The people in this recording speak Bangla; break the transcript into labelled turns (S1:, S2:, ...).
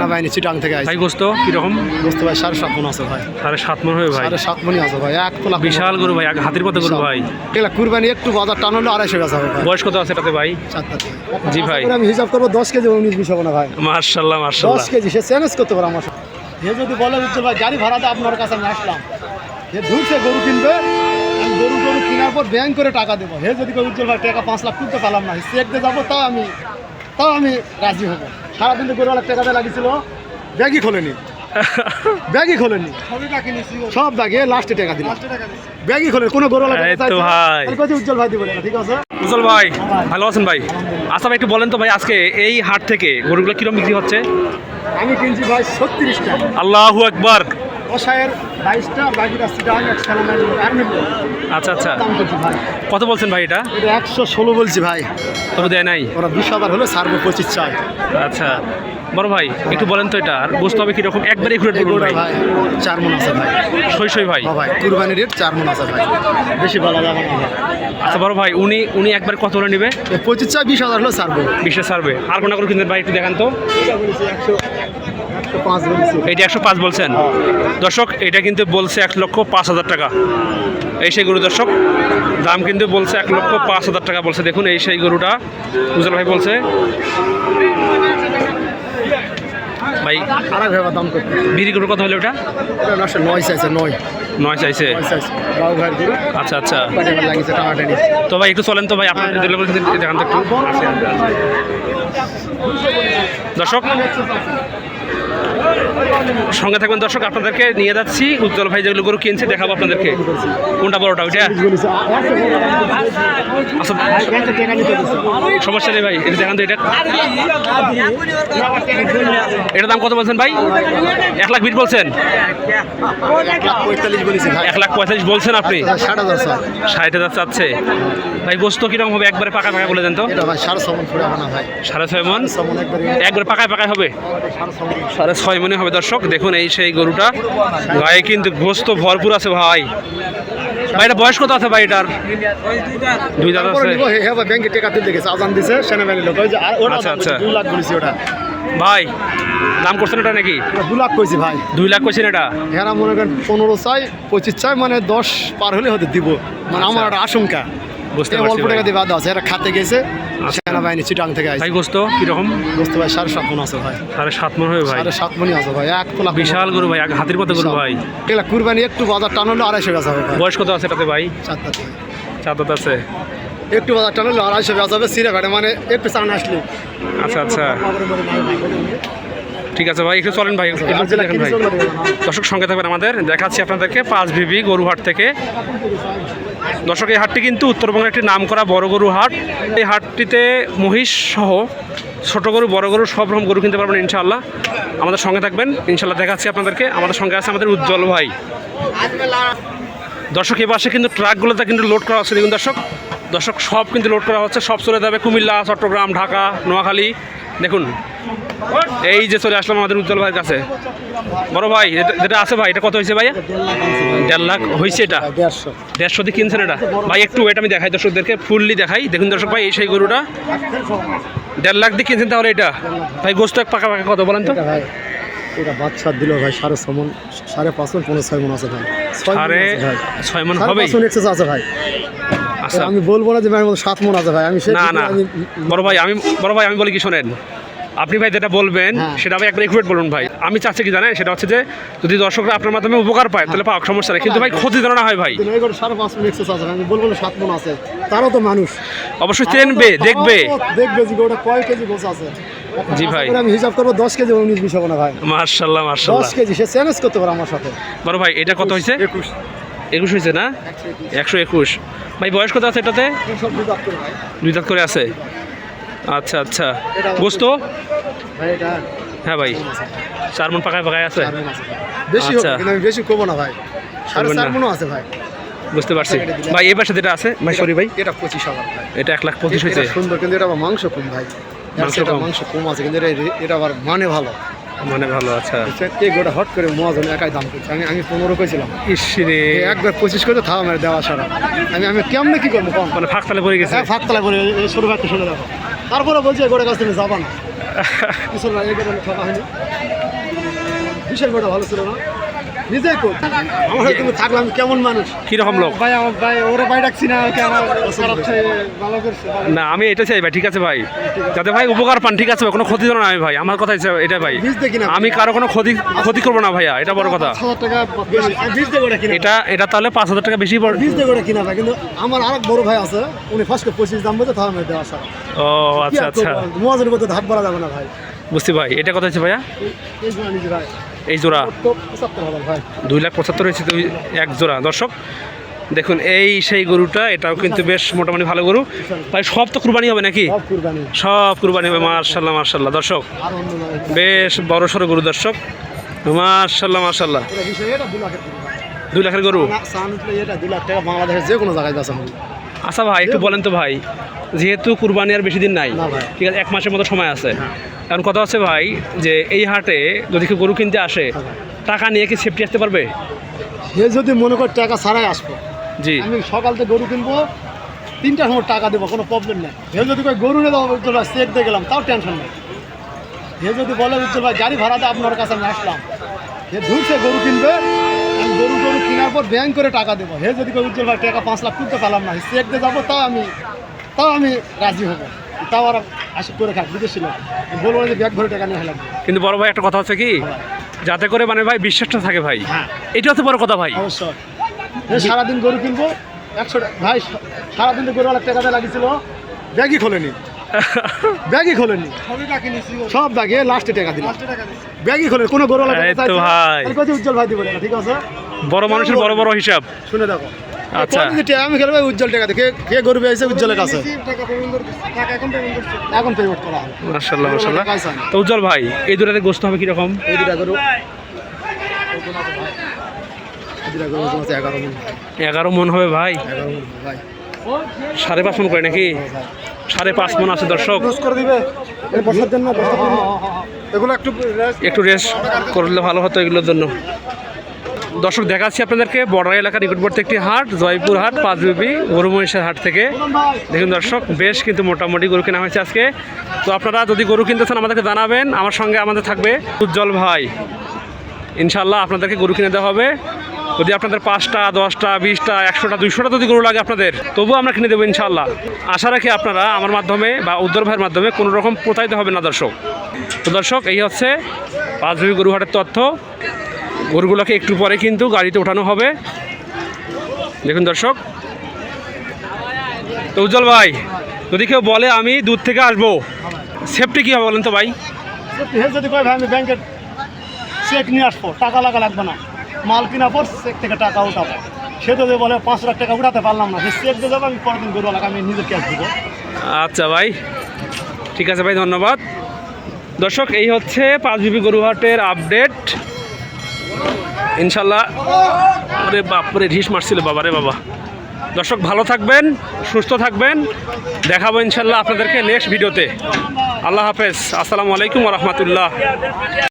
S1: সেনাবাহিনী চিটাং থেকে
S2: ভাই গোস্ত কিরকম?
S1: গোস্ত ভাই 7.5 মণ আছে ভাই।
S2: 7.5 মণ হবে ভাই?
S1: 7.5 মণই আছে ভাই। 1 তোলা
S2: বিশাল গরু ভাই, হাতির মতো গরু ভাই।
S1: এগুলা কুরবানি একটু বাজার টান হলে 250 গেছে হবে ভাই।
S2: বয়স কত আছে এটাতে ভাই?
S1: 7টা।
S2: জি ভাই,
S1: আমি হিসাব করবো 10 কেজি 19-20 হবে না ভাই।
S2: মাশাআল্লাহ মাশাআল্লাহ।
S1: 10 কেজি সে চ্যালেঞ্জ করতে পারে আমার সাথে। সে যদি বলে উজ্জ্বল ভাই গাড়ি ভাড়াতে আপনার কাছে আমি আসলাম, সে ধুরছে গরু কিনবে, আমি গরু কেনার পর ব্যাংক করে টাকা দেবো। হে যদি উজ্জ্বল ভাই টাকা 5 লাখ তুলতে পারলাম না, চেক দিয়ে যাবো, তাও আমি রাজি হবো। সারাদিন তো গরুওয়ালা টাকাতে লাগিয়েছিল, ব্যাগই খোলেনি, ব্যাগই খোলেনি, সব ব্যাগে লাস্টে টাকা দিল, ব্যাগই খোলেনি। কোনো গরুওয়ালা উজ্জ্বল ভাই দিবে না। ঠিক আছে
S2: উজ্জ্বল ভাই, ভালো আছেন ভাই? আচ্ছা ভাই একটু বলেন তো ভাই, আজকে এই হাট থেকে গরুগুলো কিরকম বিক্রি হচ্ছে?
S1: আমি কিনছি ভাই 36টা।
S2: আল্লাহু আকবার।
S1: ওসায়ের 22টা, বাকি 10টা আমি এক সালাম আর নেব।
S2: আচ্ছা আচ্ছা,
S1: দাম করছি ভাই।
S2: কত বলছেন ভাই এটা?
S1: এটা 116 বলছি ভাই।
S2: তবে দেয় নাই
S1: ওরা 20,000 হলে ছাড়বো 25 চাই।
S2: আচ্ছা বড় ভাই একটু বলেন তো এটা আর বুঝতে হবে কিরকম, একবারে একুরেট বলুন ভাই।
S1: 4 মণ আছে ভাই।
S2: সই ভাই?
S1: ভাই কুরবানির রেট 4 মণ আছে ভাই, বেশি বলা যাবে না ভাই।
S2: আচ্ছা বড় ভাই, উনি একবার কত হলে নেবে?
S1: 25 চাই, 20,000 হলে ছাড়বো।
S2: 20 ছাড়বে। আর কোনটা করে কিনবেন ভাই একটু দেখান তো। এইটা 105 বলছেন দর্শক, এটা কিন্তু বলছে 1,05,000 টাকা। এই সেই গরু দর্শক, দাম কিন্তু বলছে 1,05,000 টাকা বলছে। দেখুন এই সেই গরুটা উজ্জ্বল ভাই বলছে। ভাই
S1: আরেক ভাই দাম করতে
S2: বিড়ি গরু কত হলো ওটা?
S1: 9 চাইছে,
S2: 9 চাইছে।
S1: বাবু ভাইয়ের গরু।
S2: আচ্ছা আচ্ছা,
S1: লাগিয়েছে টানাটানি।
S2: তো ভাই একটু চলেন তো ভাই, আপনার দেখান তো একটু দর্শক, সঙ্গে থাকবেন দর্শক। আপনাদেরকে নিয়ে যাচ্ছি উজ্জ্বল ভাই যেগুলো গরু কিনছে দেখাবো আপনাদেরকে। কোনটা বড়টা ওইটা? আচ্ছা সমস্যা নেই ভাই, এটা দেখান তো। এটার দাম কত বলছেন ভাই? 1,20,000 বলছেন? 1,45,000 বলছেন আপনি? 60,000 চাচ্ছে ভাই। গোস্ত কিরকম হবে একবারে পাকা পাকা বলে দেন তো? 6.5 মণ একবারে পাকায় পাকায় হবে? 6.5 মণই হবে দর্শক। দেখুন এই সেই গরুটা, গায়ে কিন্তু গোস্ত ভরপুর আছে ভাই। ভাই এটা বয়স কত আছে ভাই এটার? 2 দাঁত আছে।
S1: ব্যাংকে টাকা তুলতে গেছে, আজান দিছে সেনাবাহিনীর লোক।
S2: আচ্ছা আচ্ছা,
S1: 2 লাখ বলেছি ওটা
S2: ভাই। দাম করছেন এটা নাকি?
S1: 2 লাখ কইছি ভাই।
S2: 2 লাখ কইছেন এটা?
S1: হেরা মনে করেন 15 চাই, 25 চাই, মানে 10 পার হলে হতে দিব। মানে আমার একটা আশঙ্কা,
S2: বুঝতে পারছি।
S1: অল্প টাকা দিয়ে বাদ আছে। এরা খাতে গেছে সেনাবাহিনী চিটাং থেকে
S2: ভাই। গোস্ত কিরকম?
S1: গোস্ত ভাই 7.5 মণ আছে ভাই।
S2: 7.5 মণ হবে ভাই?
S1: 7.5 মণই আছে ভাই। 1 তোলা
S2: বিশাল গরু ভাই, হাতির মতো গরু ভাই।
S1: এগুলা কুরবানি একটু বাজার টান হলে 250 গেছে হবে।
S2: বয়স কত আছে এটাতে ভাই?
S1: 4
S2: দাঁত আছে।
S1: একটু বাজার টান হলে 250 গেছে হবে। সিরে ঘাটে মানে একটু চান আসলে।
S2: আচ্ছা আচ্ছা, ঠিক আছে ভাই, একটু চলেন ভাই, দেখেন ভাই। দর্শক সঙ্গে থাকবেন আমাদের, দেখাচ্ছি আপনাদেরকে 5 বিবি গরুহাট থেকে। দর্শক এই হাটটি কিন্তু উত্তরবঙ্গের একটি নামকরা বড় গরু হাট। এই হাটটিতে মহিষ সহ ছোট গরু বড় গরু সব রকম গরু কিনতে পারবেন ইনশাআল্লাহ। আমাদের সঙ্গে থাকবেন ইনশাআল্লাহ, দেখাচ্ছি আপনাদেরকে। আমাদের সঙ্গে আছে আমাদের উজ্জ্বল ভাই। দর্শক এই পাশে কিন্তু ট্রাকগুলোতে কিন্তু লোড করা হচ্ছে। দেখুন দর্শক সব কিন্তু লোড করা হচ্ছে, সব চলে যাবে কুমিল্লা, চট্টগ্রাম, ঢাকা, নোয়াখালী। দেখুন এই যে চলে আসলাম আমাদের উজ্জ্বল ভাইয়ের কাছে। বড় ভাই যেটা আছে ভাই, এটা কত হয়েছে ভাই? 1.5 লাখ হয়েছে। এটা 150 দিয়ে কিনছেন এটা ভাই? একটু ওয়েট আমি দেখাই দর্শকদেরকে, ফুললি দেখাই। দেখুন দর্শক ভাই, এই সেই গরুটা 1.5 লাখ দিয়ে কিনছেন। তাহলে এটা ভাই গোস্ত পাকা পাকা কত বলেন তো?
S1: এটা বাচ্চা দিল ভাই 6.5 মণ, 5.5 মণ, 6 মণ আছে ভাই।
S2: 6.5 মণ হবে
S1: আছে ভাই। আচ্ছা আমি বলবো না যে ভাই 7 মণ আছে ভাই। আমি
S2: না বড় ভাই আমি বলি কি শোনেন, আপনি ভাই যেটা বলবেন সেটা আমি একবার একুরেট বলুন ভাই। আমি চাচ্ছি কি জানেন, সেটা হচ্ছে যে যদি দর্শকরা আপনার মাধ্যমে উপকার পায় তাহলে পাক সমস্যা নেই, কিন্তু ভাই ক্ষতি যেন না হয় ভাই।
S1: 5.5 মণ এক্সেস আছে, আমি বলবো 7 মণ আছে। তারও তো মানুষ
S2: অবশ্যই চিনবে, দেখবে
S1: যে ওটা কয় কেজি গোছ আছে।
S2: জি ভাই,
S1: আমি হিসাব করবো 10 কেজি 19-20 হবে না ভাই।
S2: মাশাআল্লাহ
S1: 10 কেজি সে চ্যালেঞ্জ করতে পারে আমার সাথে।
S2: বড় ভাই এটা কত হয়েছে? 21 হয়েছে না? 121 ভাই। বয়স কত আছে এটাতে? 2 দাঁত করে আছে। আচ্ছা আচ্ছা, গোস্ত হ্যাঁ ভাই 4 মণ পাকায় পাকায় আছে।
S1: বেশি হবে কিন্তু আমি বেশি করবো না ভাই। 4.5 মণ আছে ভাই।
S2: বুঝতে পারছি ভাই। এই পাশে যেটা আছে ভাই, সরি ভাই,
S1: এটা 25,000 ভাই।
S2: এটা 1,25,000 হয়েছে।
S1: সুন্দর, কিন্তু এটা মাংস কম ভাই। মাংস কম আছে, কিন্তু এটা আবার মানে ভালো।
S2: আচ্ছা
S1: গোটা হট করে মহাজন একাই দাম করছে। আমি 15 কইছিলাম।
S2: ইসরে
S1: একবার 25 করে থাও আমার দেওয়া সারা। আমি কেমনে কি করবো কম?
S2: মানে ফাঁকতালে পড়ে গেছে।
S1: ফাঁকতলা করে ছোট ভাইকে শুনে দেখো। তারপরে বলছে গোটা কাছ থেকে যাবা না। কিছু না, এই গোটা ঠকা হয়নি। বিশাল বড় ভালো ছিল না নিজেই কর আমার তুমি থাকলাম কেমন মানুষ
S2: কিরকম লোক?
S1: ভাই আমার ভাই ওরা ভাই ডাকছি না ওকে আমার খারাপ ভালো করছে
S2: না আমি এটা চাই ভাই, ঠিক আছে ভাই, যাতে ভাই উপকার পান, ঠিক আছে ভাই, কোনো ক্ষতি না আমি ভাই, আমার কথা এটা ভাই,
S1: বীজ দেখি না
S2: আমি কারো কোনো ক্ষতি করবো না ভাইয়া, এটা বড় কথা।
S1: 5,000 টাকা বেশি বীজ দেখো কিনা
S2: এটা তাহলে 5,000 টাকা বেশি পড়ে।
S1: বীজ দেখো কিনা ভাই, কিন্তু আমার আরেক বড় ভাই আছে উনি ফার্স্টে 25 দাম বলতে তাহলে আমি দেওয়া সারা।
S2: ও আচ্ছা আচ্ছা,
S1: মহাজনের মধ্যে ধাপ বলা যাবে না ভাই।
S2: বুঝছি ভাই, এটা কথা হচ্ছে ভাইয়া
S1: এই জোড়া নিজে ভাই
S2: এই জোড়া
S1: তো 75,000 ভাই
S2: 2,75,000 হয়েছে তো এক জোড়া। দর্শক দেখুন এই সেই গরুটা, এটাও কিন্তু বেশ মোটামুটি ভালো গরু ভাই। সব তো কুরবানি হবে নাকি?
S1: সব কুরবানি
S2: সব কুরবানি হবে, মার্শাল্লাহ মার্শাল্লাহ। দর্শক
S1: আর অন্য নয়
S2: বেশ বড় সড়ো গরু দর্শক, মার্শাল্লাহ মার্শাল্লাহ।
S1: এটা বিষয় এটা 2 লাখের গরু ভাই।
S2: 2 লাখের গরু।
S1: না সান উঠলে এটা 2 লাখ টাকা বাংলাদেশের যে কোনো জায়গায় বেচা হবে।
S2: আচ্ছা ভাই একটু বলেন তো ভাই, যেহেতু কুরবানি আর বেশি দিন নাই,
S1: না ভাই।
S2: ঠিক আছে 1 মাসের মতো সময় আছে, কারণ কথা হচ্ছে ভাই যে এই হাটে যদি কেউ গরু কিনতে আসে টাকা নিয়ে কি সেফটি আসতে পারবে?
S1: সে যদি মনে কর টাকা ছাড়াই আসবো,
S2: জি
S1: আমি সকাল থেকে গরু কিনবো 3টার সময় টাকা দেবো, কোনো প্রবলেম নেই। সে যদি কই গরু নিয়ে দেবো উজ্জ্বল ভাই চেক দিয়ে গেলাম তাও টেনশন নেই। সে যদি বলে উজ্জ্বল ভাই গাড়ি ভাড়াতে আপনার কাছে আমি আসলাম, সে ধুলছে গরু কিনবে, আমি গরু কেনার পর ব্যাংক করে টাকা দেবো। হে যদি কই উজ্জ্বল ভাই টাকা 5 লাখ তুলতে পারলাম না, চেক দিয়ে যাবো, তাও আমি রাজি হবো, তাও আর আশা করে খাক বিদেশি লোক বলবো না যে ব্যাগ ভরে টাকা নিয়ে লাগবে।
S2: কিন্তু বড় ভাই একটা কথা হচ্ছে কি, যাতে করে মানে ভাই বিশ্বাসটা থাকে ভাই,
S1: হ্যাঁ
S2: এটা হচ্ছে বড় কথা ভাই।
S1: অবশ্যই সারাদিন গরু কিনবো 100 ভাই, সারাদিন তো গরু 1 লাখ টাকা লাগিয়েছিল, ব্যাগই খোলেনি ব্যাগই খোলেনি সব ব্যাগে লাস্টে টাকা দিল, ব্যাগই খোলেনি কোনো গরু
S2: এই তো ভাই।
S1: উজ্জ্বল ভাই দিব না, ঠিক আছে
S2: বড় মানুষের বড় বড় হিসাব।
S1: শুনে দেখো
S2: আচ্ছা।
S1: আমি খেলবো উজ্জ্বল টাকা দিয়ে কে গরু পেয়েছে উজ্জ্বলের কাছে এখন পেমেন্ট করা হবে।
S2: মাশাআল্লাহ মাশাআল্লাহ। তো উজ্জ্বল ভাই এই দুটাতে গোস্ত হবে কিরকম?
S1: এই দুটা গরু 11 মণ
S2: 11 মন হবে ভাই,
S1: 11 মণ ভাই
S2: 5.5 মন করে নাকি? 5.5 মন আছে দর্শক।
S1: রোজ করে দিবে এর বসার জন্য এগুলো
S2: একটু রেস্ট করলে ভালো হতো এগুলোর জন্য। দর্শক দেখাচ্ছি আপনাদেরকে বর্ডার এলাকার নিকটবর্তী একটি হাট, জয়পুর হাট, পাঁচবিবি গরু মহিষের হাট থেকে। দেখুন দর্শক বেশ কিন্তু মোটামুটি গরু কেনা হয়েছে আজকে। তো আপনারা যদি গরু কিনতে চান আমাদেরকে জানাবেন, আমার সঙ্গে আমাদের থাকবে উজ্জ্বল ভাই, ইনশাল্লাহ আপনাদেরকে গরু কিনে দেওয়া হবে। যদি আপনাদের 5টা 10টা 20টা 100টা 200টা যদি গরু লাগে আপনাদের, তবুও আমরা কিনে দেবো ইনশাল্লাহ। আশা রাখি আপনারা আমার মাধ্যমে বা উজ্জ্বল ভাইয়ের মাধ্যমে কোনো রকম প্রতারিত হবে না দর্শক। তো দর্শক এই হচ্ছে পাঁচবিবি গরু হাটের তথ্য। গরুগুলোকে একটু পরে কিন্তু গাড়িতে ওঠানো হবে। দেখুন দর্শক। তো উজ্জ্বল ভাই যদি কেউ বলে আমি দূর থেকে আসবো, সেফটি কী হবে বলেন তো ভাই?
S1: যদি কয় ভাই আমি ব্যাংকের চেক নিয়ে আসবো, টাকা লাগবে না, মাল কেনার পর চেক থেকে টাকা উঠাবো। সে যদি বলে 5 লাখ টাকা উঠাতে পারলাম না, সে চেক দিয়ে যাবো, আমি পরের দিন গরু আমি নিজের ক্যাশ দেবো।
S2: আচ্ছা ভাই ঠিক আছে ভাই, ধন্যবাদ। দর্শক এই হচ্ছে পাঁচবিবি গরুহাটের আপডেট ইনশাল্লাহ। ওরে বাপরে ঢিস মারছিল বাবা রে বাবা। দর্শক ভালো থাকবেন, সুস্থ থাকবেন, দেখাবো ইনশাল্লাহ আপনাদেরকে নেক্সট ভিডিওতে। আল্লাহ হাফেজ, আসসালামু আলাইকুম ওয়া রাহমাতুল্লাহ।